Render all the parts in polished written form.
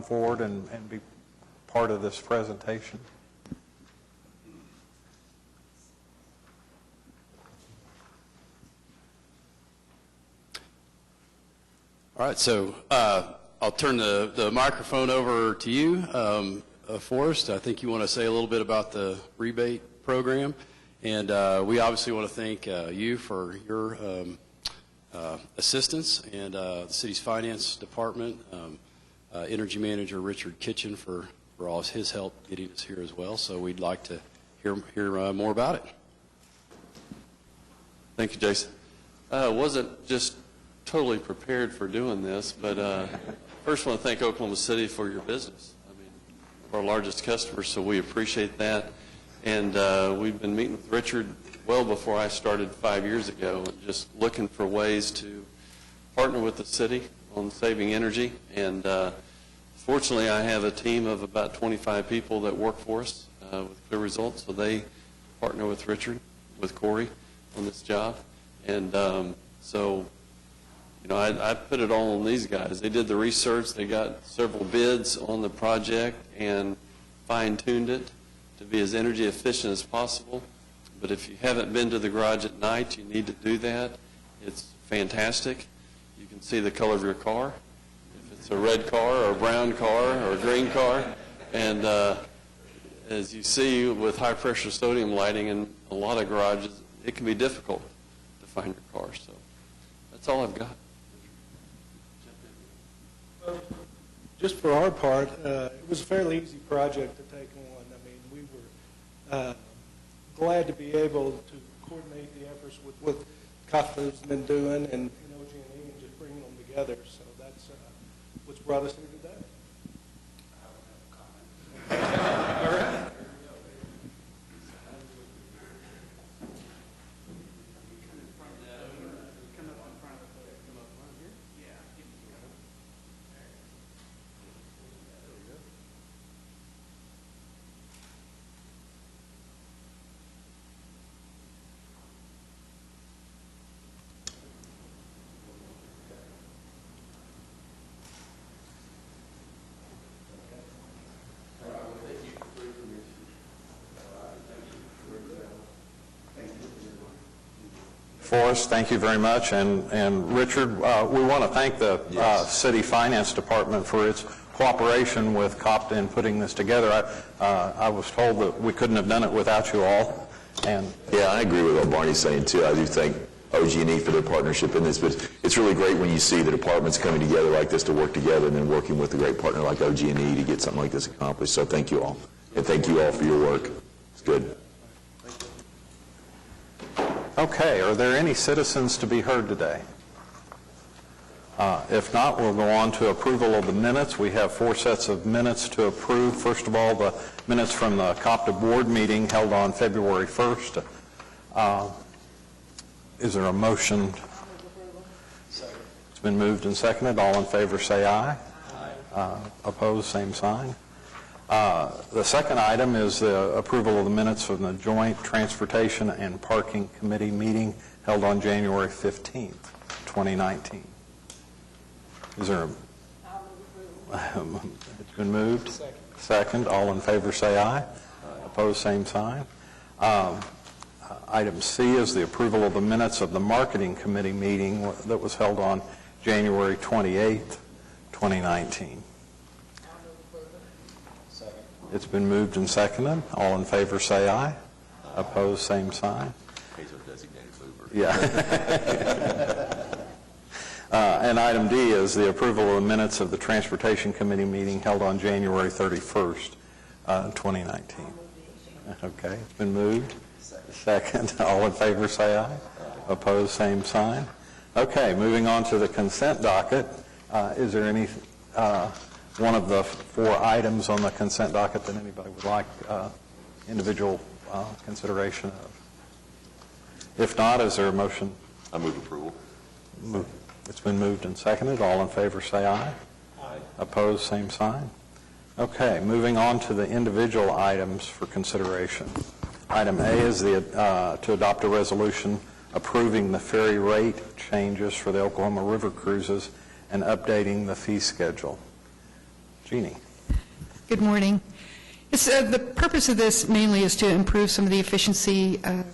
forward and be part of this presentation. All right, so I'll turn the microphone over to you, Forrest. I think you want to say a little bit about the rebate program, and we obviously want to thank you for your assistance, and the city's finance department, energy manager Richard Kitchen for all his help getting us here as well. So we'd like to hear more about it. Thank you, Jason. Wasn't just totally prepared for doing this, but first I want to thank Oklahoma City for your business. I mean, we're our largest customer, so we appreciate that. And we've been meeting with Richard well before I started 5 years ago, and just looking for ways to partner with the city on saving energy. And fortunately, I have a team of about 25 people that work for us with clear results, so they partner with Richard, with Corey on this job. And so, you know, I put it all on these guys. They did the research. They got several bids on the project and fine-tuned it to be as energy efficient as possible. But if you haven't been to the garage at night, you need to do that. It's fantastic. You can see the color of your car, if it's a red car or a brown car or a green car. And as you see with high-pressure sodium lighting in a lot of garages, it can be difficult to find your car. So that's all I've got. Just for our part, it was a fairly easy project to take on. I mean, we were glad to be able to coordinate the efforts with what Cotpa's been doing and OG&E and just bringing them together. So that's what's brought us here today. I don't have a comment. All right. Forrest, thank you very much. And Richard, we want to thank the City Finance Department for its cooperation with Cotpa in putting this together. I was told that we couldn't have done it without you all. And yeah, I agree with what Barney's saying too. I do thank OG&E for their partnership in this, but it's really great when you see the departments coming together like this to work together and then working with a great partner like OG&E to get something like this accomplished. So thank you all. And thank you all for your work. It's good. okay, are there any citizens to be heard today? If not, we'll go on to approval of the minutes. We have 4 sets of minutes to approve. First of all, the minutes from the Cotpa board meeting held on February 1st. Is there a motion? It's been moved and seconded. All in favor say aye. Aye. Opposed, same sign. The second item is the approval of the minutes from the Joint Transportation and Parking Committee meeting held on January 15th, 2019. Is there it's been moved? Second. All in favor say aye. Opposed, same sign. Item C is the approval of the minutes of the Marketing Committee meeting that was held on January 28th, 2019. It's been moved and seconded. All in favor say aye. Opposed, same sign. Yeah. And item D is the approval of the minutes of the Transportation Committee meeting held on January 31st, 2019. Okay, it's been moved. Second. All in favor say aye. Opposed, same sign. Okay, moving on to the consent docket. Is there any one of the 4 items on the consent docket that anybody would like individual consideration of? If not, is there a motion? I move approval. It's been moved and seconded. All in favor say aye. Aye. Opposed, same sign. Okay, moving on to the individual items for consideration. Item A is to adopt a resolution approving the ferry rate changes for the Oklahoma River cruises and updating the fee schedule. Jeannie. Good morning. The purpose of this mainly is to improve some of the efficiency of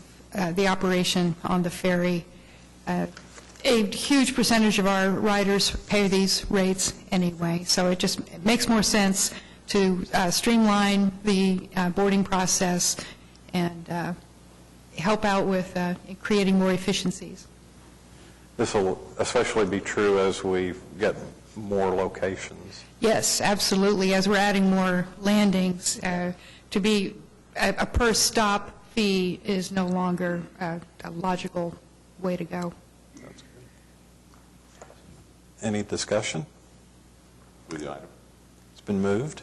the operation on the ferry. A huge percentage of our riders pay these rates anyway, so it makes more sense to streamline the boarding process and help out with creating more efficiencies. This will especially be true as we get more locations. Yes, absolutely. As we're adding more landings, to be a per stop fee is no longer a logical way to go. That's good. Any discussion? With the item. It's been moved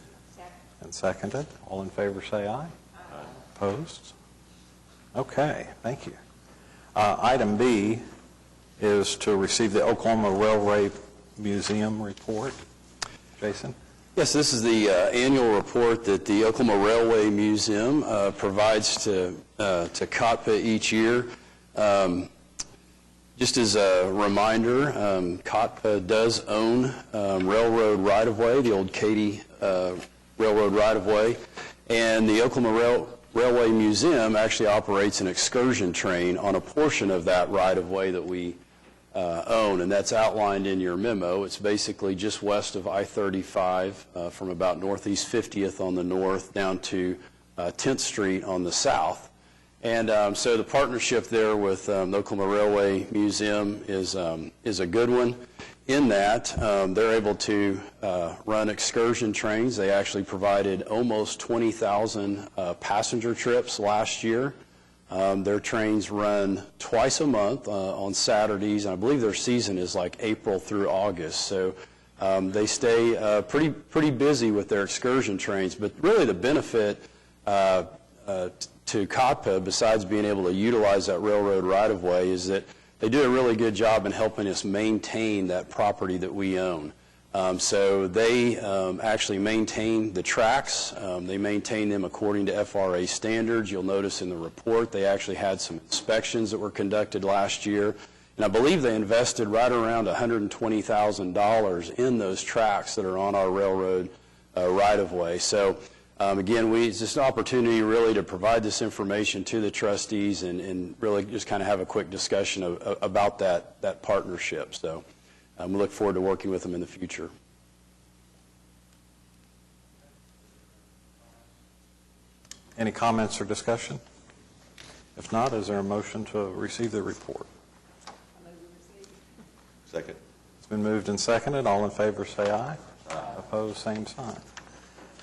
and seconded. All in favor say aye. Aye. Opposed? Okay, thank you. Item B is to receive the Oklahoma Railway Museum report. Jason? Yes, this is the annual report that the Oklahoma Railway Museum provides to Cotpa each year. Just as a reminder, Cotpa does own railroad right-of-way, the old Katy Railroad right-of-way, and the Oklahoma Railway Museum actually operates an excursion train on a portion of that right-of-way that we own, and that's outlined in your memo. It's basically just west of I-35 from about Northeast 50th on the north down to 10th Street on the south. And so the partnership there with the Oklahoma Railway Museum is a good one in that they're able to run excursion trains. They actually provided almost 20,000 passenger trips last year. Their trains run twice a month on Saturdays, and I believe their season is like April through August. So they stay pretty busy with their excursion trains. But really the benefit to Cotpa, besides being able to utilize that railroad right-of-way, is that they do a really good job in helping us maintain that property that we own. So they actually maintain the tracks. They maintain them according to FRA standards. You'll notice in the report they actually had some inspections that were conducted last year. And I believe they invested right around $120,000 in those tracks that are on our railroad right-of-way. So again, it's just an opportunity really to provide this information to the trustees and really just kind of have a quick discussion about that partnership. So we look forward to working with them in the future. Any comments or discussion? If not, is there a motion to receive the report? Second. It's been moved and seconded. All in favor say aye. Aye. Opposed, same sign.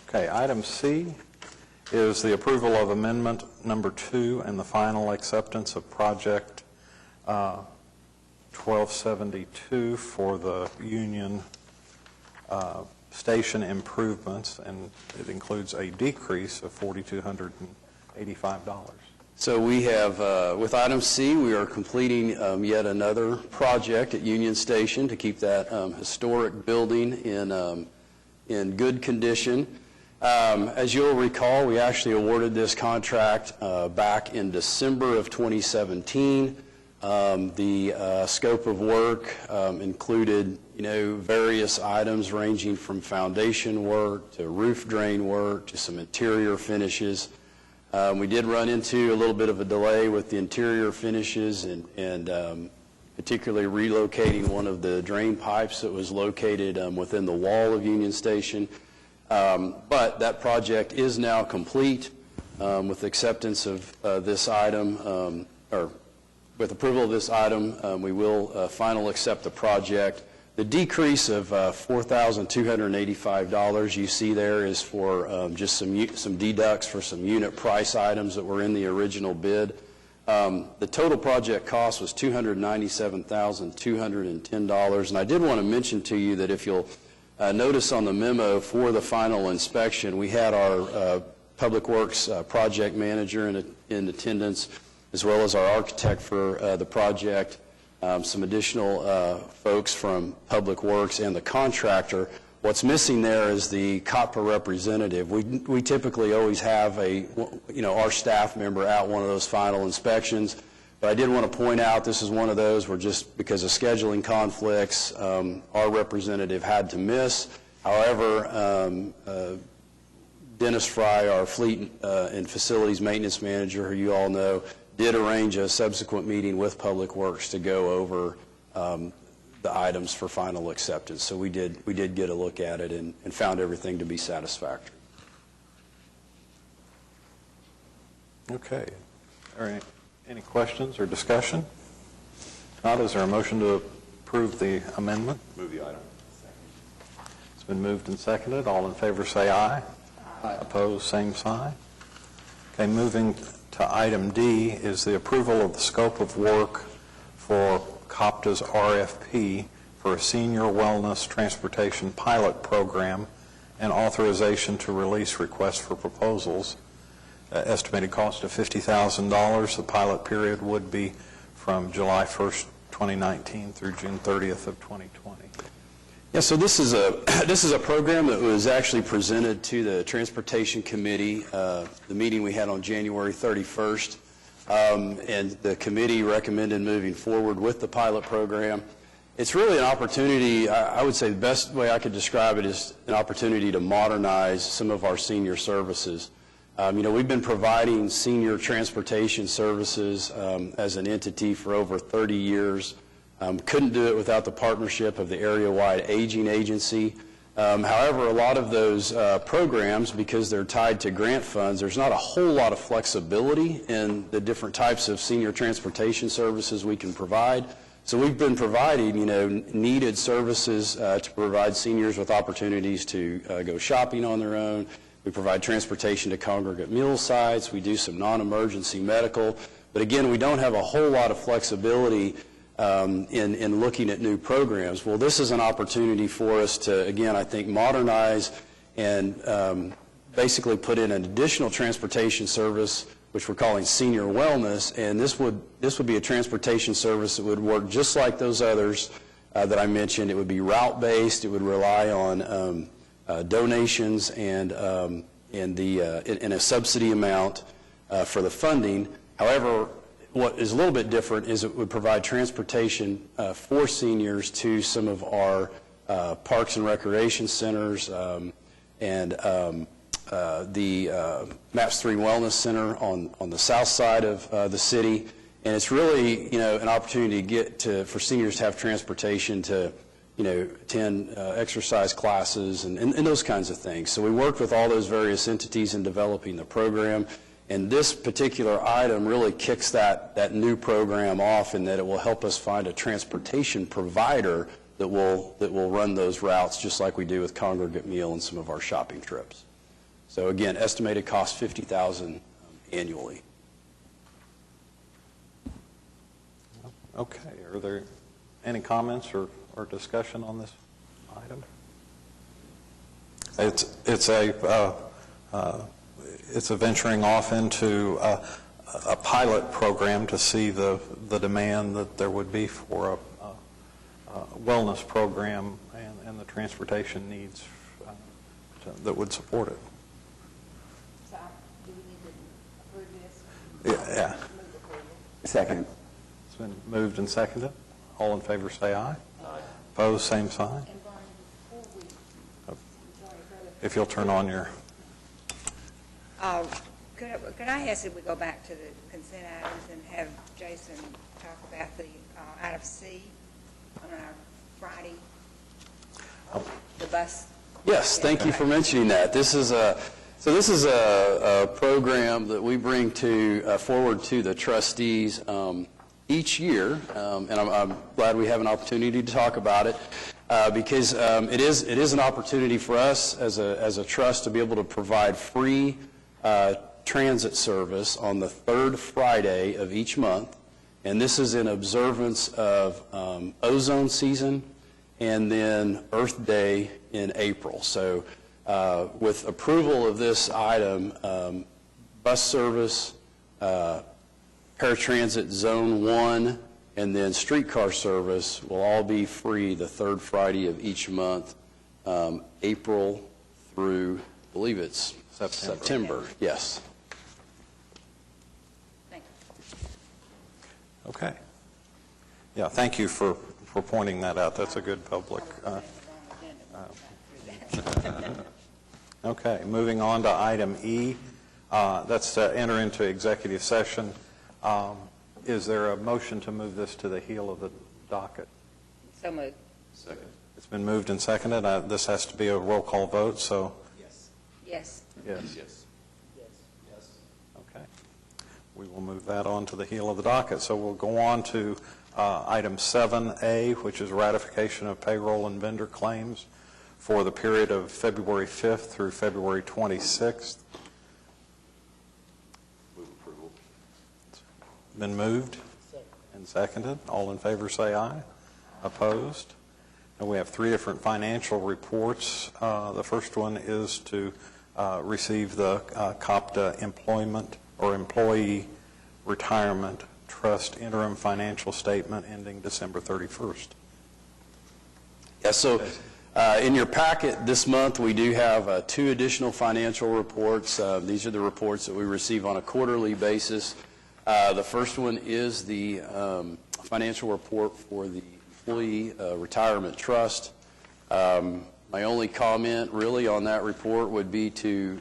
Okay, item C is the approval of amendment number 2 and the final acceptance of project 1272 for the Union Station improvements, and it includes a decrease of $4,285. So we have, with item C, we are completing yet another project at Union Station to keep that historic building in good condition. As you'll recall, we actually awarded this contract back in December of 2017. The scope of work included, various items ranging from foundation work to roof drain work to some interior finishes. We did run into a little bit of a delay with the interior finishes and particularly relocating one of the drain pipes that was located within the wall of Union Station. But that project is now complete with acceptance of this item, or with approval of this item, we will final accept the project. The decrease of $4,285 you see there is for just some deducts for some unit price items that were in the original bid. The total project cost was $297,210, and I did want to mention to you that if you'll notice on the memo for the final inspection, we had our Public Works project manager in attendance, as well as our architect for the project, some additional folks from Public Works and the contractor. What's missing there is the Cotpa representative. We typically always have our staff member at one of those final inspections, but I did want to point out this is one of those where just because of scheduling conflicts, our representative had to miss, However, Dennis Fry, our fleet and facilities maintenance manager, who you all know, did arrange a subsequent meeting with Public Works to go over the items for final acceptance. So we did get a look at it and found everything to be satisfactory. Okay. Are there any questions or discussion? If not, is there a motion to approve the amendment? Move the item. It's been moved and seconded. All in favor say aye. Aye. Opposed, same sign. Okay, moving to item D is the approval of the scope of work for Copta's RFP for a senior wellness transportation pilot program and authorization to release requests for proposals. Estimated cost of $50,000. The pilot period would be from July 1st, 2019 through June 30th of 2020. Yeah, so this is a program that was actually presented to the Transportation Committee, the meeting we had on January 31st, and the committee recommended moving forward with the pilot program. It's really an opportunity, I would say the best way I could describe it is an opportunity to modernize some of our senior services. We've been providing senior transportation services as an entity for over 30 years. Couldn't do it without the partnership of the area-wide aging agency. However, a lot of those programs, because they're tied to grant funds, there's not a whole lot of flexibility in the different types of senior transportation services we can provide. So we've been providing, needed services to provide seniors with opportunities to go shopping on their own. We provide transportation to congregate meal sites. We do some non-emergency medical. But again, we don't have a whole lot of flexibility in looking at new programs. Well, this is an opportunity for us to, again, I think, modernize and basically put in an additional transportation service, which we're calling senior wellness. And this would be a transportation service that would work just like those others that I mentioned. It would be route-based. It would rely on donations and a subsidy amount for the funding. However, what is a little bit different is it would provide transportation for seniors to some of our parks and recreation centers and the MAPS 3 Wellness Center on the south side of the city. And it's really, an opportunity to for seniors to have transportation to attend exercise classes and those kinds of things. So we worked with all those various entities in developing the program, and this particular item really kicks that new program off in that it will help us find a transportation provider that will run those routes just like we do with Congregate Meal and some of our shopping trips. So again, estimated cost $50,000 annually. Okay, are there any comments or discussion on this item? It's a venturing off into a pilot program to see the demand that there would be for a wellness program and the transportation needs that would support it. So, do we need to approve this? Yeah. Second. It's been moved and seconded. All in favor say aye. Aye. Opposed, same sign. And Brian, before we, If you'll turn on your... could I ask if we go back to the consent items and have Jason talk about the item C on our Friday, the bus? Yes, thank you for mentioning that. This is a program that we bring forward to the trustees each year, and I'm glad we have an opportunity to talk about it because it is an opportunity for us as a trust to be able to provide free transit service on the third Friday of each month, and this is in observance of ozone season and then Earth Day in April. So with approval of this item, bus service, paratransit Zone 1, and then streetcar service will all be free the third Friday of each month, April through, I believe it's September. Yes. Thank you. Okay. Yeah, thank you for pointing that out. That's a good public... Okay, moving on to item E, that's to enter into executive session. Is there a motion to move this to the heel of the docket? So moved. Second. It's been moved and seconded. This has to be a roll call vote, so Yes. yes. Yes. Okay. We will move that on to the heel of the docket. So we'll go on to item 7A, which is ratification of payroll and vendor claims for the period of February 5th through February 26th. Move approval. Been moved and seconded. All in favor say aye. Opposed? And we have three different financial reports. The first one is to receive the Cotpa Employment or Employee Retirement Trust Interim Financial Statement ending December 31st. Yeah, so in your packet this month, we do have two additional financial reports. These are the reports that we receive on a quarterly basis. The first one is the financial report for the Employee Retirement Trust. My only comment really on that report would be to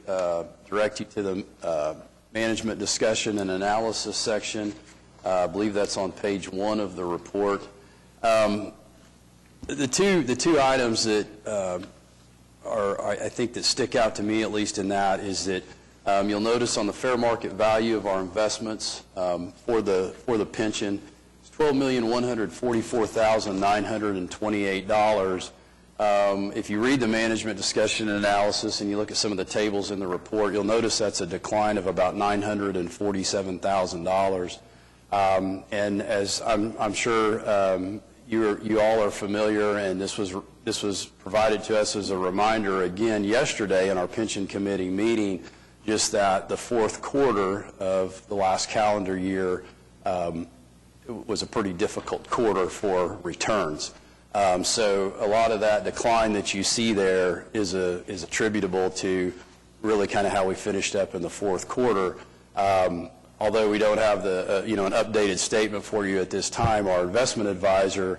direct you to the management discussion and analysis section. I believe that's on page 1 of the report. The two items that I think that stick out to me, at least in that, is that you'll notice on the fair market value of our investments for the pension, it's $12,144,928. If you read the management discussion and analysis and you look at some of the tables in the report, you'll notice that's a decline of about $947,000. And as I'm sure you all are familiar, and this was provided to us as a reminder again yesterday in our pension committee meeting, just that the fourth quarter of the last calendar year was a pretty difficult quarter for returns. So a lot of that decline that you see there is attributable to really kind of how we finished up in the fourth quarter. Although we don't have an updated statement for you at this time, our investment advisor,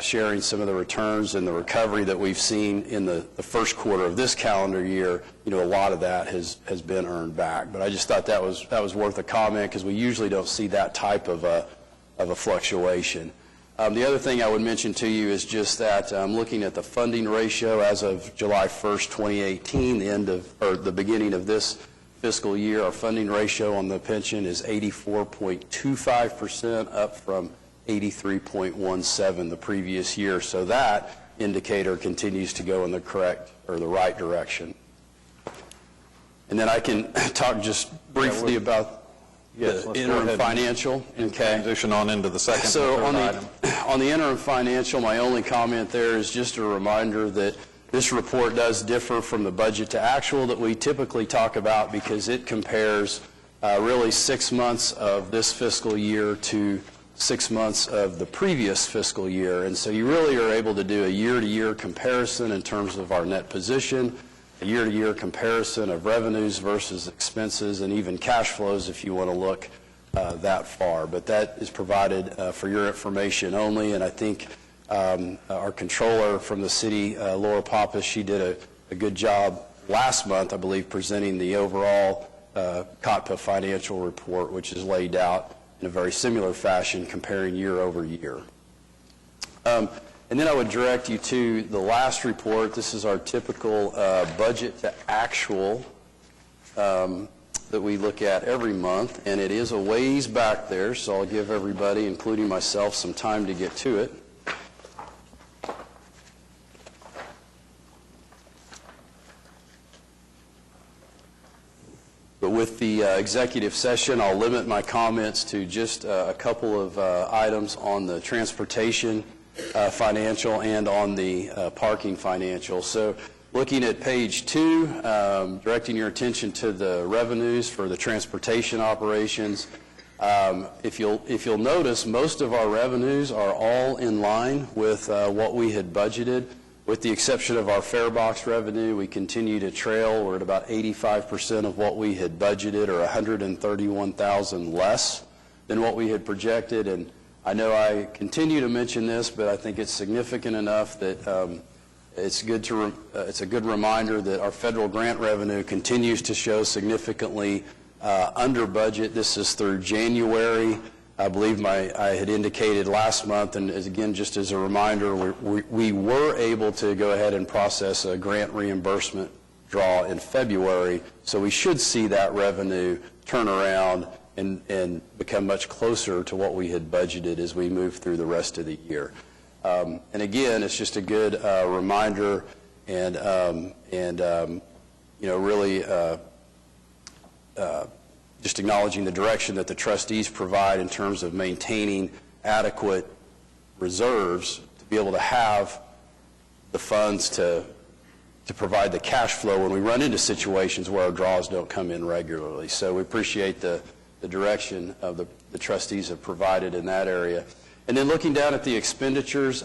sharing some of the returns and the recovery that we've seen in the first quarter of this calendar year, a lot of that has been earned back. But I just thought that was worth a comment because we usually don't see that type of a fluctuation. The other thing I would mention to you is just that I'm looking at the funding ratio as of July 1st, 2018, the beginning of this fiscal year. Our funding ratio on the pension is 84.25%, up from 83.17 the previous year. So that indicator continues to go in the correct or the right direction. And then I can talk just briefly about the interim financial. Okay. Transition on into the second So and third item. on the interim financial, my only comment there is just a reminder that this report does differ from the budget to actual that we typically talk about because it compares really 6 months of this fiscal year to 6 months of the previous fiscal year. And so you really are able to do a year-to-year comparison in terms of our net position, a year-to-year comparison of revenues versus expenses, and even cash flows if you want to look that far. But that is provided for your information only, and I think our controller from the city, Laura Pappas, she did a good job last month, I believe, presenting the overall Cotpa financial report, which is laid out in a very similar fashion, comparing year over year. And then I would direct you to the last report. This is our typical budget to actual that we look at every month, and it is a ways back there, so I'll give everybody, including myself, some time to get to it. But with the executive session, I'll limit my comments to just a couple of items on the transportation financial and on the parking financial. So looking at page 2, directing your attention to the revenues for the transportation operations. If you'll notice, most of our revenues are all in line with what we had budgeted. With the exception of our fare box revenue, we continue to trail. We're at about 85% of what we had budgeted, or $131,000 less than what we had projected. And I know I continue to mention this, but I think it's significant enough that it's a good reminder that our federal grant revenue continues to show significantly under budget. This is through January. I believe I had indicated last month, and again, just as a reminder, we were able to go ahead and process a grant reimbursement draw in February, so we should see that revenue turn around and become much closer to what we had budgeted as we move through the rest of the year. And again, it's just a good reminder and really just acknowledging the direction that the trustees provide in terms of maintaining adequate reserves to be able to have the funds to provide the cash flow when we run into situations where our draws don't come in regularly. So we appreciate the direction of the trustees have provided in that area. And then looking down at the expenditures,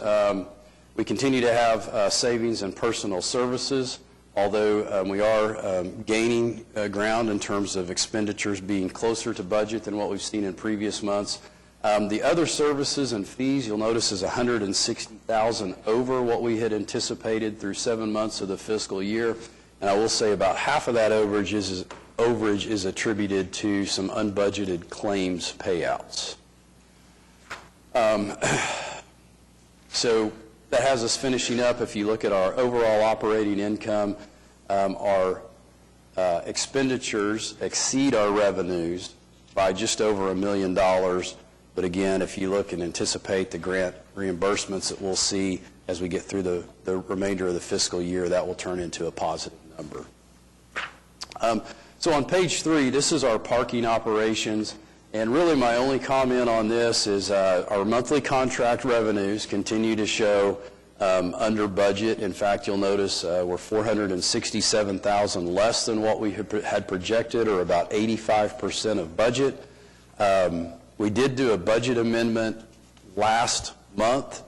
we continue to have savings in personal services, although we are gaining ground in terms of expenditures being closer to budget than what we've seen in previous months. The other services and fees, you'll notice, is $160,000 over what we had anticipated through 7 months of the fiscal year. And I will say about half of that overage is attributed to some unbudgeted claims payouts. So that has us finishing up. If you look at our overall operating income, our expenditures exceed our revenues by just over $1 million. But again, if you look and anticipate the grant reimbursements that we'll see as we get through the remainder of the fiscal year, that will turn into a positive number. So on page 3, this is our parking operations. And really my only comment on this is our monthly contract revenues continue to show under budget. In fact, you'll notice we're $467,000 less than what we had projected, or about 85% of budget. We did do a budget amendment last month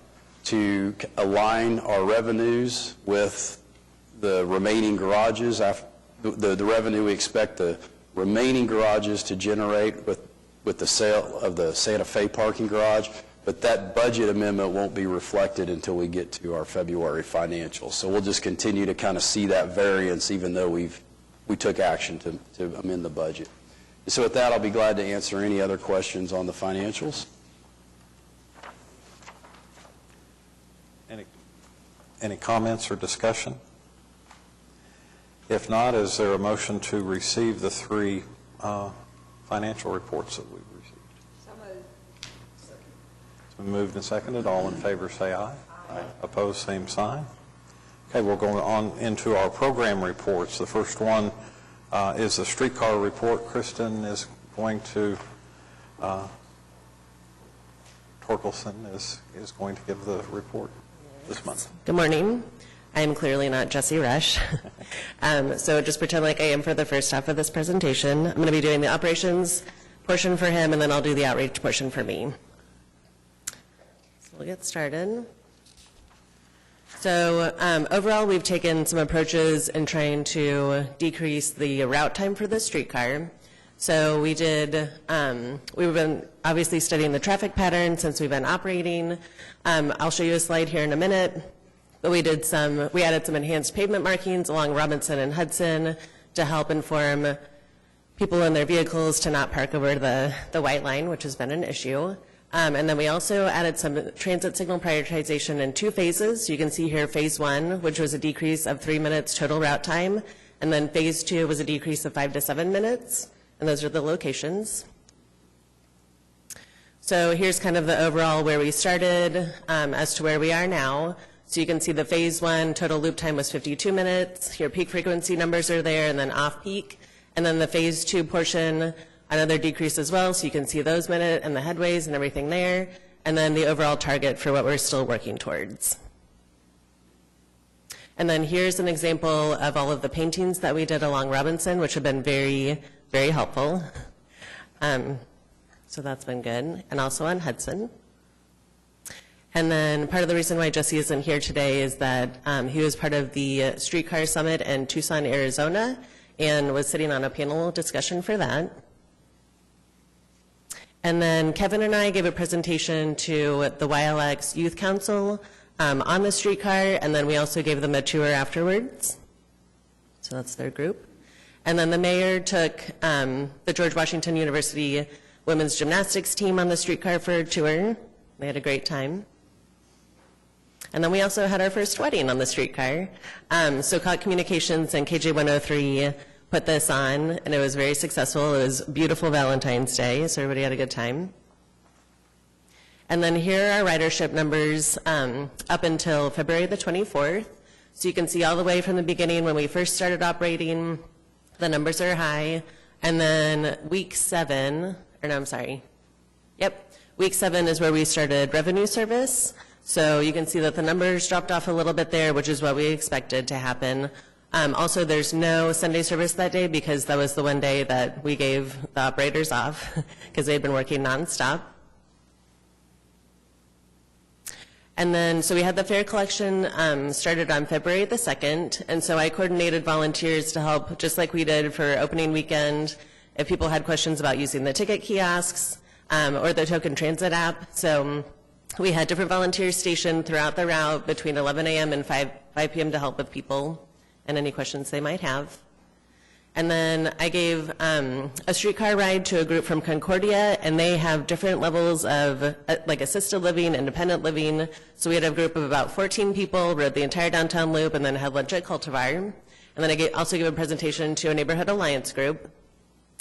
to align our revenues with the remaining garages, the revenue we expect the remaining garages to generate with the sale of the Santa Fe parking garage, but that budget amendment won't be reflected until we get to our February financials. So we'll just continue to kind of see that variance, even though we took action to amend the budget. So with that, I'll be glad to answer any other questions on the financials. Any comments or discussion? If not, is there a motion to receive the 3 financial reports that we've received? So moved. It's been moved and seconded. All in favor say aye. Aye. Opposed, same sign. Okay, we'll go on into our program reports. The first one is the Streetcar Report. Kristen is going to, Torkelson is going to give the report this month. Good morning. I am clearly not Jesse Rush. So just pretend like I am for the first half of this presentation. I'm going to be doing the operations portion for him, and then I'll do the outreach portion for me. So we'll get started. So overall, we've taken some approaches in trying to decrease the route time for the streetcar. So we've been obviously studying the traffic pattern since we've been operating. I'll show you a slide here in a minute. But we added some enhanced pavement markings along Robinson and Hudson to help inform people in their vehicles to not park over the white line, which has been an issue. And then we also added some transit signal prioritization in 2 phases. You can see here phase 1, which was a decrease of 3 minutes total route time. And then phase 2 was a decrease of 5 to 7 minutes. And those are the locations. So here's kind of the overall where we started as to where we are now. So you can see the phase 1 total loop time was 52 minutes. Your peak frequency numbers are there, and then off peak. And then the phase 2 portion, another decrease as well. So you can see those minutes and the headways and everything there. And then the overall target for what we're still working towards. And then here's an example of all of the paintings that we did along Robinson, which have been very, very helpful. So that's been good. And also on Hudson. And then part of the reason why Jesse isn't here today is that he was part of the Streetcar Summit in Tucson, Arizona, and was sitting on a panel discussion for that. And then Kevin and I gave a presentation to the YLX Youth Council on the streetcar, and then we also gave them a tour afterwards. So that's their group. And then the mayor took the George Washington University women's gymnastics team on the streetcar for a tour. They had a great time. And then we also had our first wedding on the streetcar. So Cotpa Communications and KJ103 put this on, and it was very successful. It was beautiful Valentine's Day, so everybody had a good time. And then here are our ridership numbers up until February the 24th. So you can see all the way from the beginning when we first started operating, the numbers are high. And then week 7, or no, I'm sorry. Yep, week 7 is where we started revenue service. So you can see that the numbers dropped off a little bit there, which is what we expected to happen. Also, there's no Sunday service that day because that was the one day that we gave the operators off because they'd been working nonstop. And then, so we had the fare collection started on February the 2nd, and so I coordinated volunteers to help, just like we did for opening weekend, if people had questions about using the ticket kiosks or the token transit app. So we had different volunteers stationed throughout the route between 11 a.m. and 5 p.m. to help with people and any questions they might have. And then I gave a streetcar ride to a group from Concordia, and they have different levels of like assisted living, independent living. So we had a group of about 14 people, rode the entire downtown loop, and then had lunch at Cultivar. And then I also gave a presentation to a neighborhood alliance group.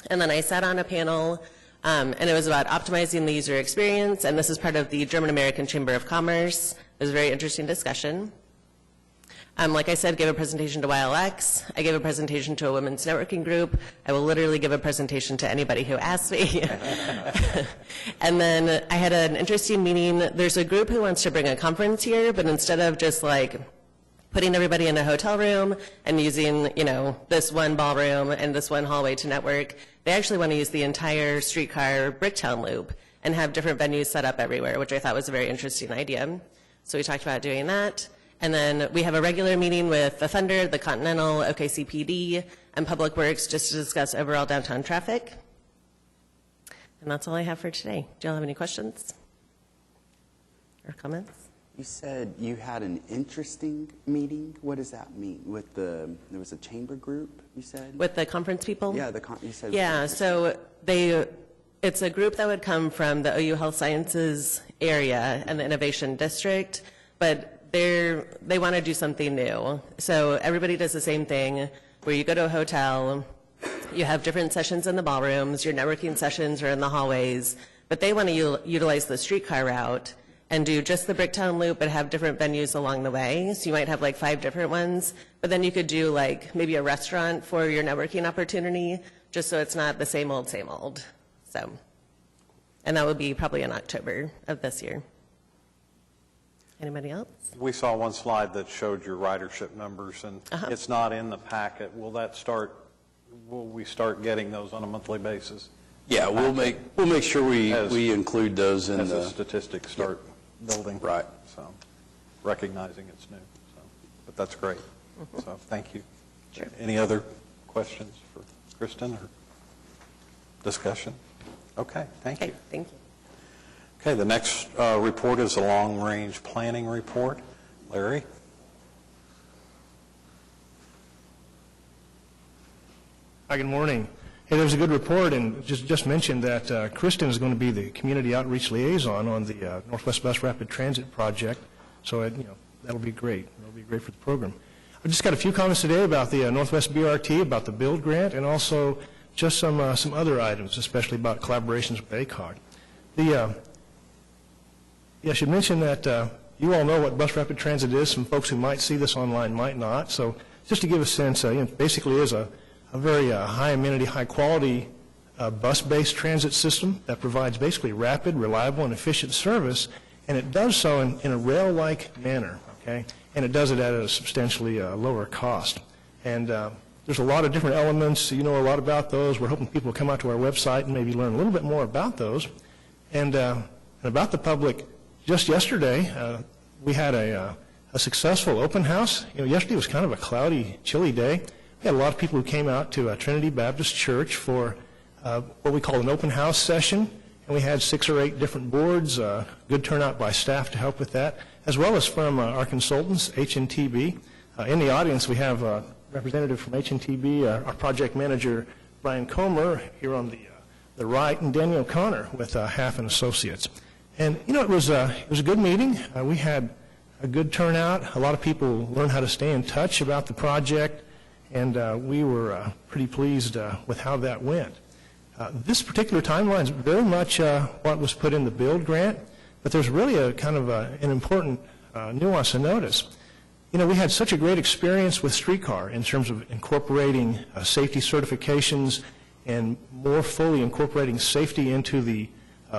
And then I sat on a panel, and it was about optimizing the user experience, and this is part of the German-American Chamber of Commerce. It was a very interesting discussion. Like I said, gave a presentation to YLX. I gave a presentation to a women's networking group. I will literally give a presentation to anybody who asks me. And then I had an interesting meeting. There's a group who wants to bring a conference here, but instead of just like putting everybody in a hotel room and using, you know, this one ballroom and this one hallway to network, they actually want to use the entire streetcar Bricktown loop and have different venues set up everywhere, which I thought was a very interesting idea. So we talked about doing that. And then we have a regular meeting with the Thunder, the Continental, OKCPD, and Public Works just to discuss overall downtown traffic. And that's all I have for today. Do y'all have any questions or comments? You said you had an interesting meeting. What does that mean? With there was a chamber group, you said? With the conference people? Yeah, you said. Yeah, so it's a group that would come from the OU Health Sciences area and the Innovation District, but they want to do something new. So everybody does the same thing, where you go to a hotel, you have different sessions in the ballrooms, your networking sessions are in the hallways, but they want to utilize the streetcar route and do just the Bricktown loop but have different venues along the way. So you might have like 5 different ones, but then you could do like maybe a restaurant for your networking opportunity, just so it's not the same old, same old. So, and that would be probably in October of this year. Anybody else? We saw one slide that showed your ridership numbers, and it's not in the packet. Will we start getting those on a monthly basis? Yeah, we'll make sure we include those in as the the statistics start building. Right. So recognizing it's new. So, but that's great. So thank you. Sure. Any other questions for Kristen or discussion? Okay, thank you. Thank you. Okay, the next report is a long-range planning report. Larry? Hi, good morning. Hey, there was a good report, and just mentioned that Kristen is going to be the community outreach liaison on the Northwest Bus Rapid Transit project. So, that'll be great. That'll be great for the program. I've just got a few comments today about the Northwest BRT, about the build grant, and also just some other items, especially about collaborations with ACOG. I should mention that you all know what Bus Rapid Transit is. Some folks who might see this online might not. So just to give a sense, basically is a very high amenity, high quality bus-based transit system that provides basically rapid, reliable, and efficient service, and it does so in a rail-like manner, okay? And it does it at a substantially lower cost. And there's a lot of different elements. You know a lot about those. We're hoping people will come out to our website and maybe learn a little bit more about those. And about the public, just yesterday, we had a successful open house. Yesterday was kind of a cloudy, chilly day. We had a lot of people who came out to Trinity Baptist Church for what we call an open house session. And and we had 6 or 8 different boards, good turnout by staff to help with that, as well as from our consultants, HNTB. In the audience, we have a representative from HNTB, our project manager, Brian Comer, here on the right, and Daniel O'Connor with Half and Associates. And, you know, it was a good meeting. We had a good turnout. A lot of people learned how to stay in touch about the project, and we were pretty pleased with how that went. This particular timeline is very much what was put in the build grant, but there's really a kind of an important nuance to notice. You know, we had such a great experience with Streetcar in terms of incorporating safety certifications and more fully incorporating safety into the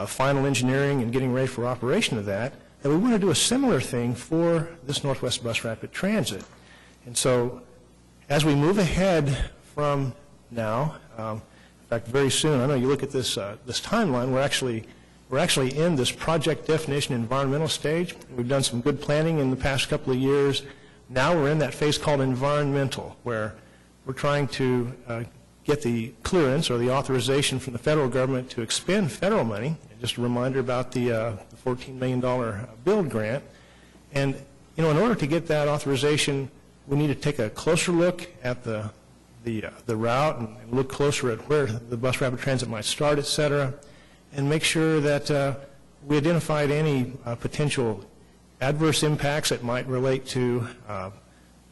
final engineering and getting ready for operation of that, that we want to do a similar thing for this Northwest Bus Rapid Transit. And so as we move ahead from now, in fact, very soon, I know you look at this timeline, we're actually in this project definition environmental stage. We've done some good planning in the past couple of years. Now we're in that phase called environmental, where we're trying to get the clearance or the authorization from the federal government to expend federal money. And just a reminder about the $14 million build grant. And, you know, in order to get that authorization, we need to take a closer look at the route and look closer at where the bus rapid transit might start, et cetera, and make sure that we identified any potential adverse impacts that might relate to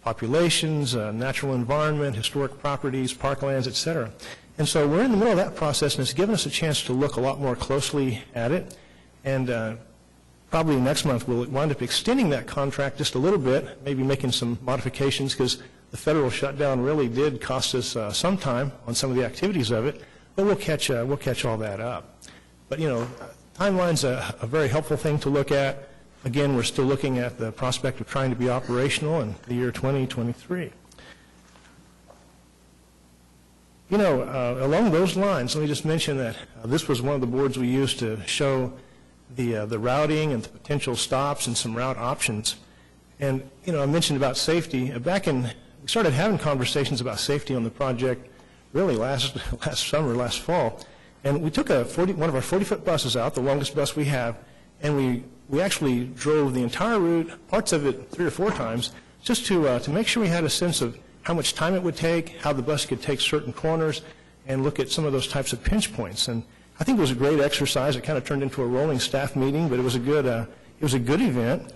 populations, natural environment, historic properties, parklands, et cetera. And so we're in the middle of that process, and it's given us a chance to look a lot more closely at it. And probably next month we'll wind up extending that contract just a little bit, maybe making some modifications, because the federal shutdown really did cost us some time on some of the activities of it, but we'll catch all that up. But, you know, timeline's a very helpful thing to look at. Again, we're still looking at the prospect of trying to be operational in the year 2023. You know, along those lines, let me just mention that this was one of the boards we used to show the routing and the potential stops and some route options. And, you know, I mentioned about safety. We started having conversations about safety on the project really last summer, last fall. And we took one of our 40-foot buses out, the longest bus we have, and we actually drove the entire route, parts of it 3 or 4 times, just to make sure we had a sense of how much time it would take, how the bus could take certain corners, and look at some of those types of pinch points. And I think it was a great exercise. It kind of turned into a rolling staff meeting, but it was a good event.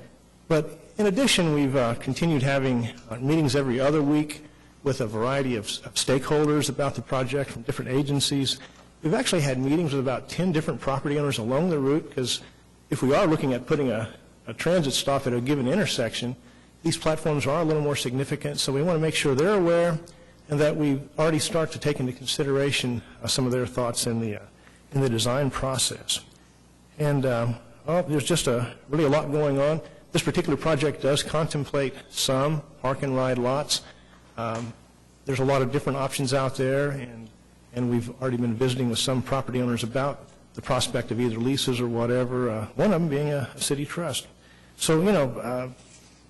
But in addition, we've continued having meetings every other week with a variety of stakeholders about the project from different agencies. We've actually had meetings with about 10 different property owners along the route, because if we are looking at putting a transit stop at a given intersection, these platforms are a little more significant, so we want to make sure they're aware and that we already start to take into consideration some of their thoughts in the design process. And there's just really a lot going on. This particular project does contemplate some park and ride lots. There's a lot of different options out there, and we've already been visiting with some property owners about the prospect of either leases or whatever, one of them being a city trust. So, you know,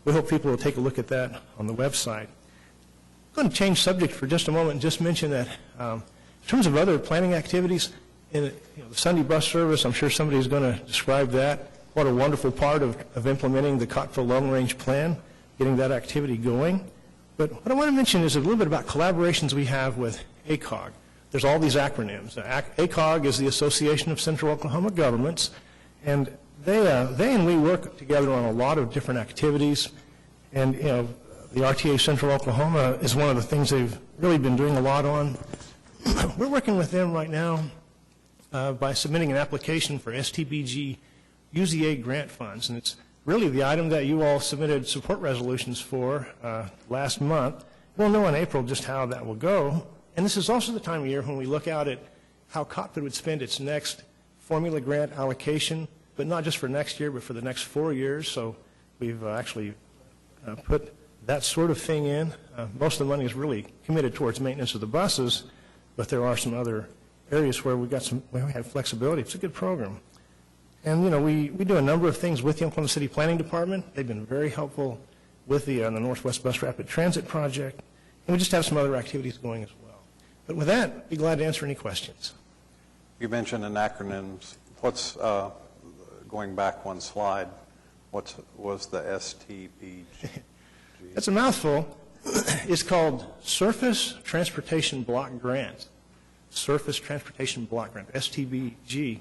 we hope people will take a look at that on the website. I'm going to change subject for just a moment and just mention that in terms of other planning activities, in the Sunday bus service, I'm sure somebody's going to describe that. What a wonderful part of implementing the Cotpa long-range plan, getting that activity going. But what I want to mention is a little bit about collaborations we have with ACOG. There's all these acronyms. ACOG is the Association of Central Oklahoma Governments, and they and we work together on a lot of different activities. And, you know, the RTA Central Oklahoma is one of the things they've really been doing a lot on. We're working with them right now by submitting an application for STBG UZA grant funds, and it's really the item that you all submitted support resolutions for last month. We'll know in April just how that will go. And this is also the time of year when we look out at how Cotpa would spend its next formula grant allocation, but not just for next year, but for the next 4 years. So we've actually put that sort of thing in. Most of the money is really committed towards maintenance of the buses, but there are some other areas where we have flexibility. It's a good program. And, you know, we do a number of things with the Oklahoma City Planning Department. They've been very helpful with the Northwest Bus Rapid Transit Project. And we just have some other activities going as well. But with that, I'd be glad to answer any questions. You mentioned an acronyms What's, going back one slide, was the STBG? That's a mouthful. It's called Surface Transportation Block Grant. Surface Transportation Block Grant, STBG,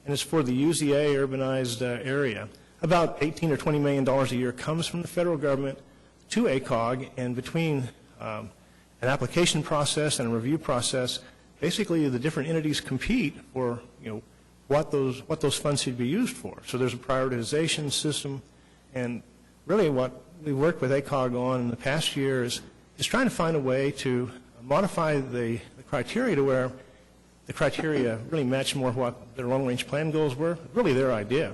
and it's for the UZA urbanized area. About $18 or $20 million a year comes from the federal government to ACOG, and between an application process and a review process, basically the different entities compete for, what those funds should be used for. So there's a prioritization system, and really what we worked with ACOG on in the past year is trying to find a way to modify the criteria to where the criteria really match more what their long-range plan goals were, really their idea.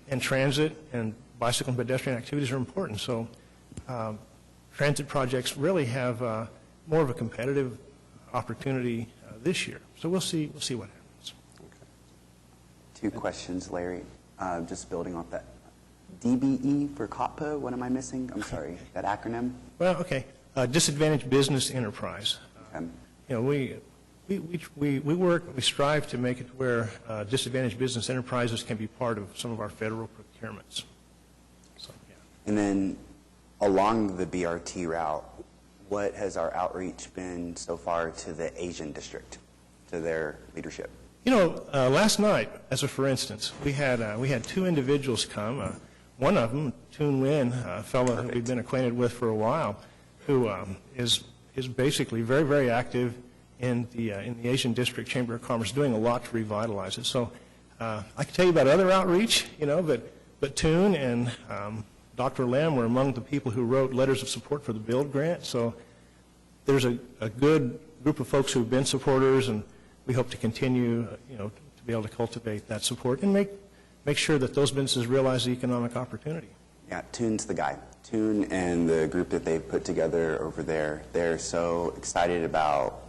And transit and bicycle and pedestrian activities are important. So transit projects really have more of a competitive opportunity this year. So we'll see what happens. Two questions, Larry. Just building off that. DBE for Cotpa, what am I missing? I'm sorry, that acronym? Well, okay. Disadvantaged business enterprise. We work, we strive to make it where disadvantaged business enterprises can be part of some of our federal procurements. So, yeah. And then along the BRT route, what has our outreach been so far to the Asian district, to their leadership? Last night, as a for instance, we had two individuals come. One of them, Toon Lin, a fellow that we've been acquainted with for a while, who is basically very, very active in the Asian District Chamber of Commerce, doing a lot to revitalize it. So I can tell you about other outreach, but Toon and Dr. Lam were among the people who wrote letters of support for the Build Grant. So there's a good group of folks who've been supporters, and we hope to continue, to be able to cultivate that support and make sure that those businesses realize the economic opportunity. Yeah, Toon's the guy. Toon and the group that they've put together over there, they're so excited about,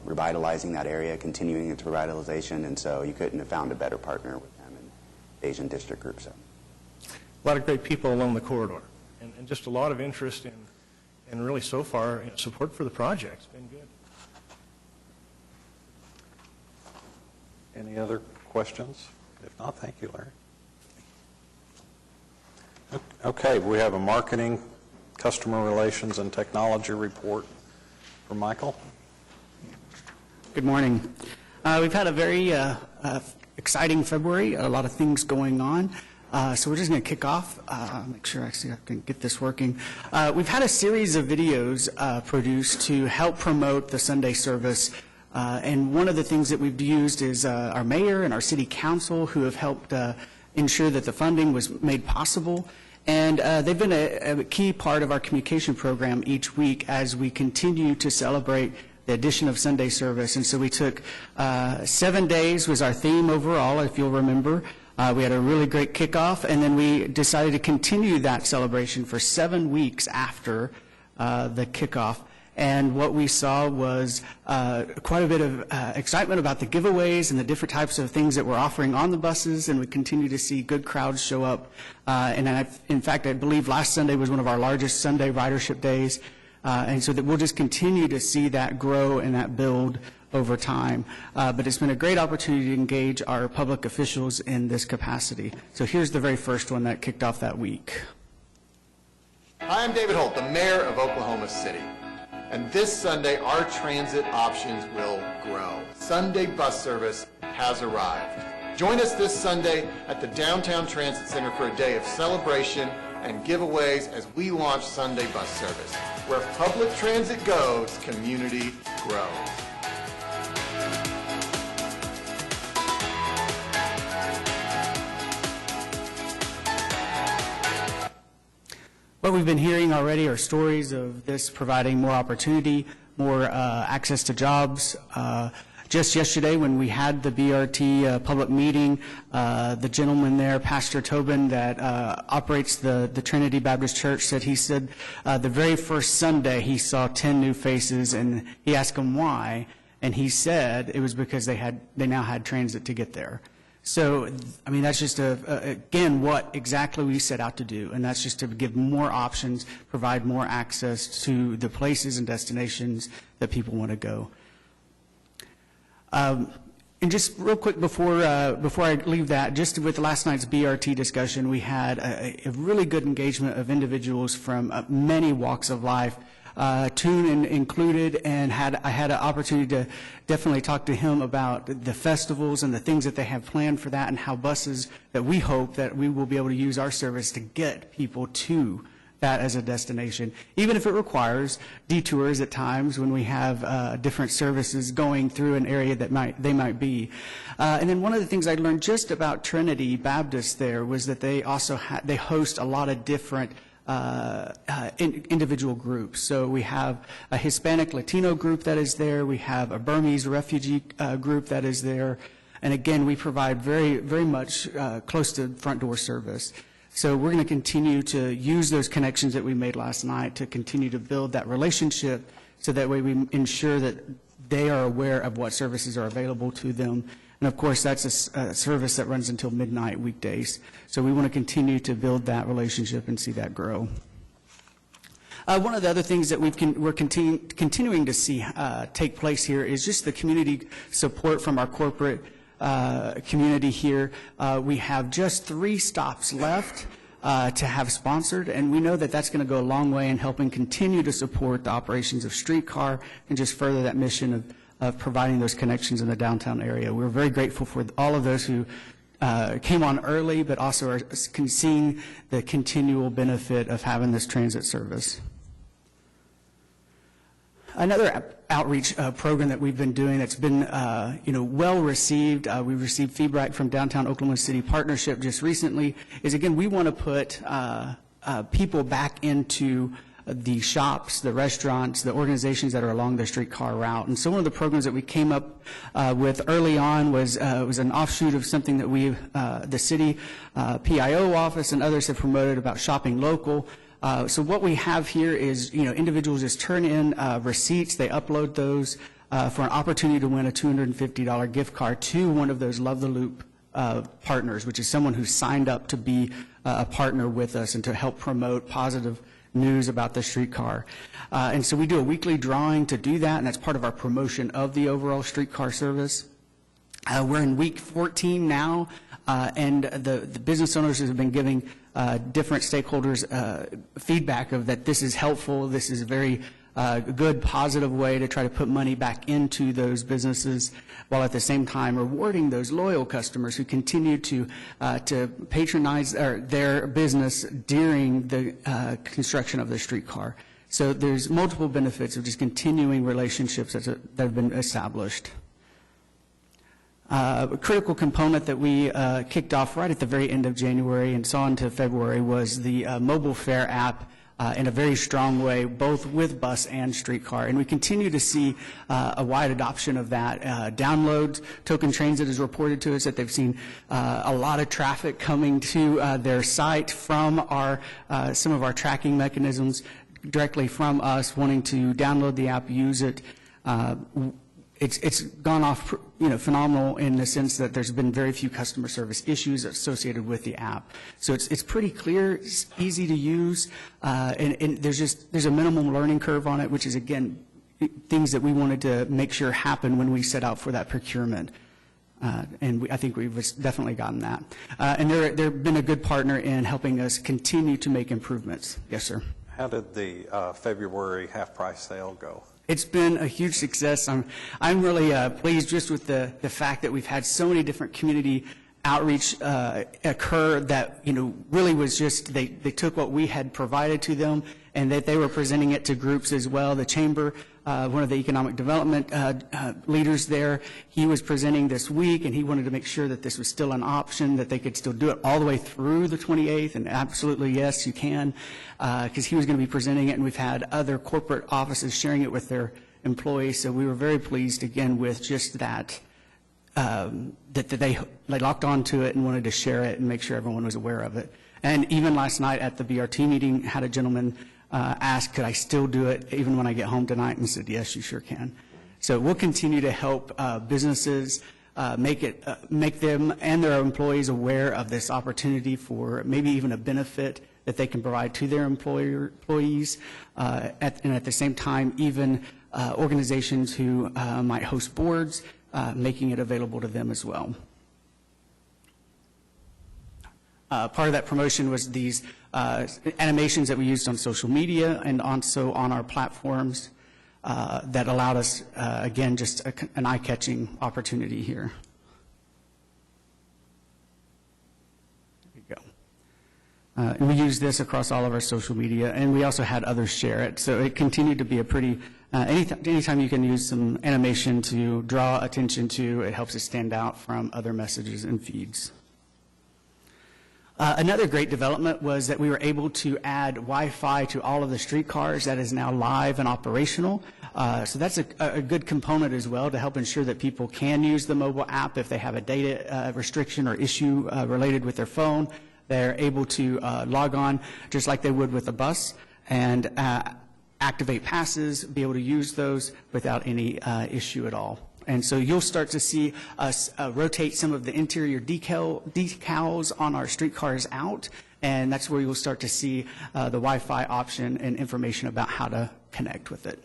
revitalizing that area, continuing its revitalization, and so you couldn't have found a better partner with them in the Asian District Group. So, a lot of great people along the corridor, and just a lot of interest in really so far support for the project. It's been good. Any other questions? If not, thank you, Larry. Okay, we have a marketing, customer relations, and technology report from Michael. Good morning. We've had a very exciting February, a lot of things going on. So we're just going to kick off, make sure actually I can get this working. We've had a series of videos produced to help promote the Sunday service. And one of the things that we've used is our mayor and our city council, who have helped ensure that the funding was made possible. And they've been a key part of our communication program each week as we continue to celebrate the addition of Sunday service. And so we took 7 days was our theme overall, if you'll remember. We had a really great kickoff, and then we decided to continue that celebration for 7 weeks after the kickoff. And what we saw was quite a bit of excitement about the giveaways and the different types of things that we're offering on the buses, and we continue to see good crowds show up. In fact, I believe last Sunday was one of our largest Sunday ridership days, and so that we'll just continue to see that grow and that build over time. But it's been a great opportunity to engage our public officials in this capacity. So here's the very first one that kicked off that week. Hi, I'm David Holt, the mayor of Oklahoma City. And this Sunday, our transit options will grow. Sunday bus service has arrived. Join us this Sunday at the Downtown Transit Center for a day of celebration and giveaways as we launch Sunday bus service. Where public transit goes, community grows. What we've been hearing already are stories of this providing more opportunity, more access to jobs. Just yesterday when we had the BRT public meeting, the gentleman there, Pastor Tobin, that operates the Trinity Baptist Church, said the very first Sunday he saw 10 new faces, and he asked them why, and he said it was because they now had transit to get there. So, I mean, that's just, again, what exactly we set out to do, and that's just to give more options, provide more access to the places and destinations that people want to go. And just real quick before I leave that, just with last night's BRT discussion, we had a really good engagement of individuals from many walks of life, Toon included, and I had an opportunity to definitely talk to him about the festivals and the things that they have planned for that, and how buses that we hope that we will be able to use our service to get people to that as a destination, even if it requires detours at times when we have different services going through an area that they might be. And then one of the things I learned just about Trinity Baptist there was that they also they host a lot of different individual groups. So we have a Hispanic Latino group that is there. We have a Burmese refugee group that is there. And again, we provide very, very much close to front door service. So we're going to continue to use those connections that we made last night to continue to build that relationship, so that way we ensure that they are aware of what services are available to them. And of course, that's a service that runs until midnight weekdays. So we want to continue to build that relationship and see that grow. One of the other things that we're continuing to see take place here is just the community support from our corporate community here. We have just 3 stops left to have sponsored, and we know that that's going to go a long way in helping continue to support the operations of Streetcar and just further that mission of providing those connections in the downtown area. We're very grateful for all of those who came on early, but also are seeing the continual benefit of having this transit service. Another outreach program that we've been doing that's been well received, we received feedback from Downtown Oklahoma City Partnership just recently, is again, we want to put people back into the shops, the restaurants, the organizations that are along the streetcar route. And so one of the programs that we came up with early on was an offshoot of something that the city PIO office and others have promoted about shopping local. So what we have here is, individuals just turn in receipts, they upload those for an opportunity to win a $250 gift card to one of those Love the Loop partners, which is someone who signed up to be a partner with us and to help promote positive news about the streetcar. And so we do a weekly drawing to do that, and that's part of our promotion of the overall streetcar service. We're in week 14 now, and the business owners have been giving different stakeholders feedback of that this is helpful, this is a very good, positive way to try to put money back into those businesses, while at the same time rewarding those loyal customers who continue to patronize their business during the construction of the streetcar. So there's multiple benefits of just continuing relationships that have been established. A critical component that we kicked off right at the very end of January and saw into February was the mobile fare app in a very strong way, both with bus and streetcar. And we continue to see a wide adoption of that. Downloads, Token Transit has reported to us that they've seen a lot of traffic coming to their site from some of our tracking mechanisms directly from us wanting to download the app, use it. It's gone off, phenomenal in the sense that there's been very few customer service issues associated with the app. So it's pretty clear, it's easy to use, and there's a minimum learning curve on it, which is again things that we wanted to make sure happen when we set out for that procurement. And I think we've definitely gotten that. And they've been a good partner in helping us continue to make improvements. Yes, sir. How did the February half-price sale go? It's been a huge success. I'm really pleased just with the fact that we've had so many different community outreach occur that, really was just, they took what we had provided to them and that they were presenting it to groups as well. The chamber, one of the economic development leaders there, he was presenting this week, and he wanted to make sure that this was still an option, that they could still do it all the way through the 28th, and absolutely, yes, you can, because he was going to be presenting it, and we've had other corporate offices sharing it with their employees, so we were very pleased, again, with just that, that they locked onto it and wanted to share it and make sure everyone was aware of it. And even last night at the BRT meeting, had a gentleman asked, could I still do it even when I get home tonight? And said, yes, you sure can. So we'll continue to help businesses make them and their employees aware of this opportunity for maybe even a benefit that they can provide to their employees, and at the same time even organizations who might host boards, making it available to them as well. Part of that promotion was these animations that we used on social media and also on our platforms that allowed us, again, just an eye-catching opportunity here. There we go. And we used this across all of our social media, and we also had others share it. So it continued to be a pretty, anytime you can use some animation to draw attention to, it helps it stand out from other messages and feeds. Another great development was that we were able to add Wi-Fi to all of the streetcars. That is now live and operational. So that's a good component as well to help ensure that people can use the mobile app if they have a data restriction or issue related with their phone. They're able to log on just like they would with a bus and activate passes, be able to use those without any issue at all. And so you'll start to see us rotate some of the interior decals on our streetcars out, and that's where you'll start to see the Wi-Fi option and information about how to connect with it.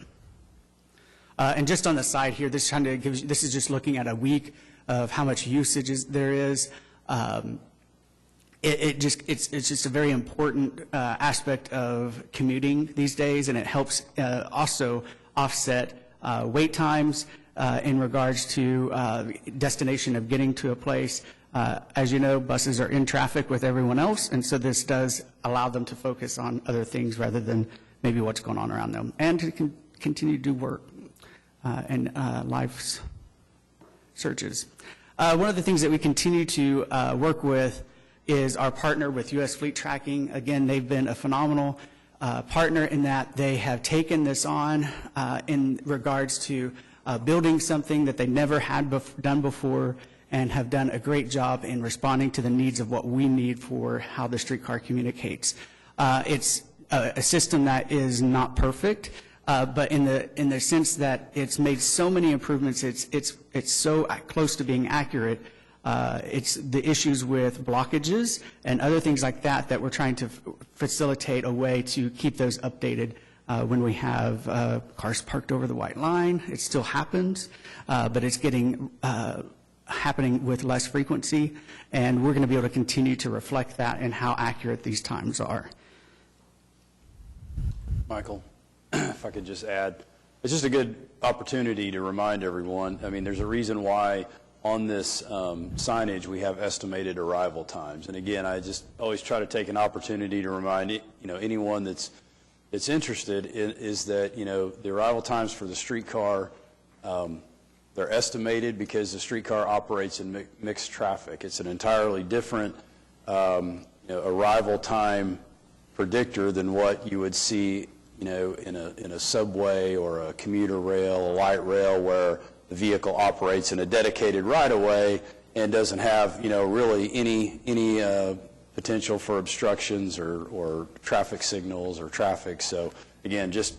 And just on the side here, this is just looking at a week of how much usage there is. It's just a very important aspect of commuting these days, and it helps also offset wait times in regards to destination of getting to a place. As you know, buses are in traffic with everyone else, and so this does allow them to focus on other things rather than maybe what's going on around them, and to continue to do work and life searches. One of the things that we continue to work with is our partner with U.S. Fleet Tracking. Again, they've been a phenomenal partner in that they have taken this on in regards to building something that they never had done before, and have done a great job in responding to the needs of what we need for how the streetcar communicates. It's a system that is not perfect, but in the sense that it's made so many improvements, it's so close to being accurate. It's the issues with blockages and other things like that that we're trying to facilitate a way to keep those updated. When we have cars parked over the white line, it still happens, but it's getting happening with less frequency, and we're going to be able to continue to reflect that and how accurate these times are. Michael, if I could just add, it's just a good opportunity to remind everyone. I mean, there's a reason why on this signage we have estimated arrival times. And again, I just always try to take an opportunity to remind anyone that's interested is that the arrival times for the streetcar, they're estimated because the streetcar operates in mixed traffic. It's an entirely different arrival time predictor than what you would see in a subway or a commuter rail, a light rail, where the vehicle operates in a dedicated right-of-way and doesn't have really any potential for obstructions or traffic signals or traffic. So again, just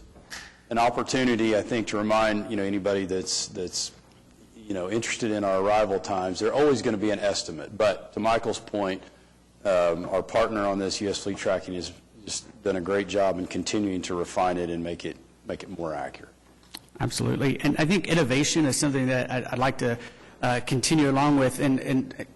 an opportunity, I think, to remind anybody that's interested in our arrival times. They're always going to be an estimate, but to Michael's point, our partner on this, U.S. Fleet Tracking, has just done a great job in continuing to refine it and make it more accurate. Absolutely, and I think innovation is something that I'd like to continue along with, and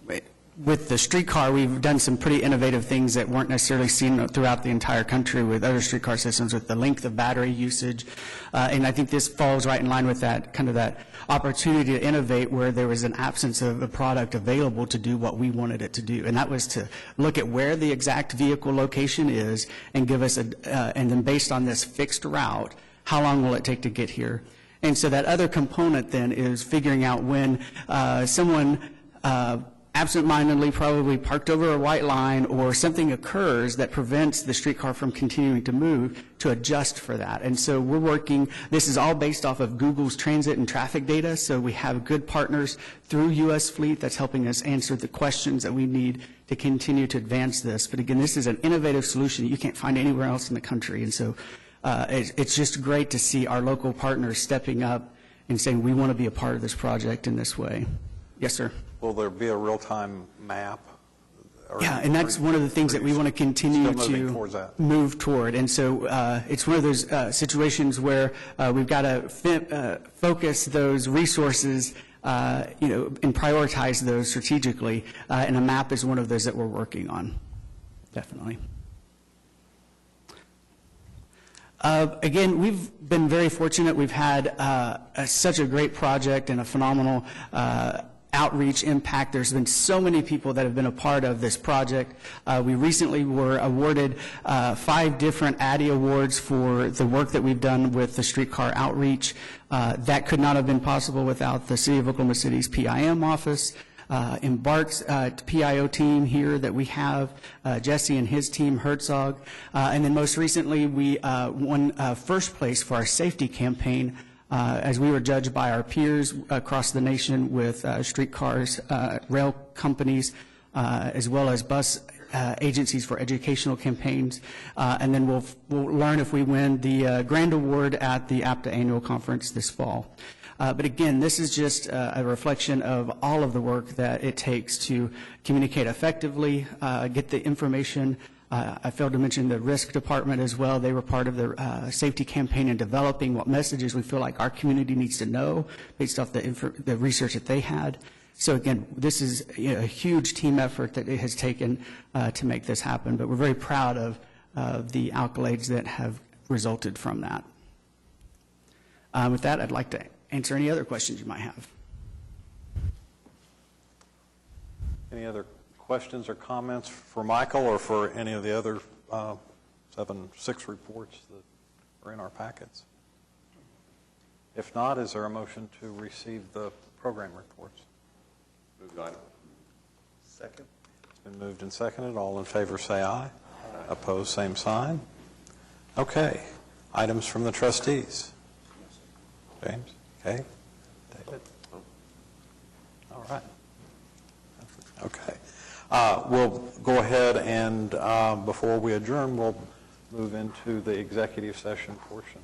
with the streetcar, we've done some pretty innovative things that weren't necessarily seen throughout the entire country with other streetcar systems, with the length of battery usage. And I think this falls right in line with that opportunity to innovate, where there was an absence of a product available to do what we wanted it to do. And that was to look at where the exact vehicle location is and give us and then based on this fixed route, how long will it take to get here? And so that other component then is figuring out when someone absentmindedly probably parked over a white line or something occurs that prevents the streetcar from continuing to move, to adjust for that. And so we're working, this is all based off of Google's transit and traffic data, so we have good partners through U.S. Fleet that's helping us answer the questions that we need to continue to advance this. But again, this is an innovative solution that you can't find anywhere else in the country. And so it's just great to see our local partners stepping up and saying, we want to be a part of this project in this way. Yes, sir. Will there be a real-time map Yeah, and that's one of the things that we want to continue Still moving to towards that. move toward. And so it's one of those situations where we've got to focus those resources, and prioritize those strategically. And a map is one of those that we're working on, definitely. Again, we've been very fortunate. We've had such a great project and a phenomenal outreach impact. There's been so many people that have been a part of this project. We recently were awarded 5 different ADDIE awards for the work that we've done with the streetcar outreach. That could not have been possible without the City of Oklahoma City's PIM office. Embark's PIO team here that we have, Jesse and his team, Herzog. And then most recently, we won first place for our safety campaign as we were judged by our peers across the nation with streetcars, rail companies, as well as bus agencies for educational campaigns. And then we'll learn if we win the grand award at the APTA annual conference this fall. But again, this is just a reflection of all of the work that it takes to communicate effectively, get the information. I failed to mention the risk department as well. They were part of the safety campaign in developing what messages we feel like our community needs to know based off the research that they had. So again, this is a huge team effort that it has taken to make this happen. But we're very proud of the accolades that have resulted from that. With that, I'd like to answer any other questions you might have. Any other questions or comments for Michael or for any of the other 6 reports that are in our packets? If not, is there a motion to receive the program reports? Moved on. Second. It's been moved and seconded. All in favor say aye. Opposed, same sign. Okay. Items from the trustees. James? Okay. David? All right. Okay. We'll go ahead and, before we adjourn, we'll move into the executive session portion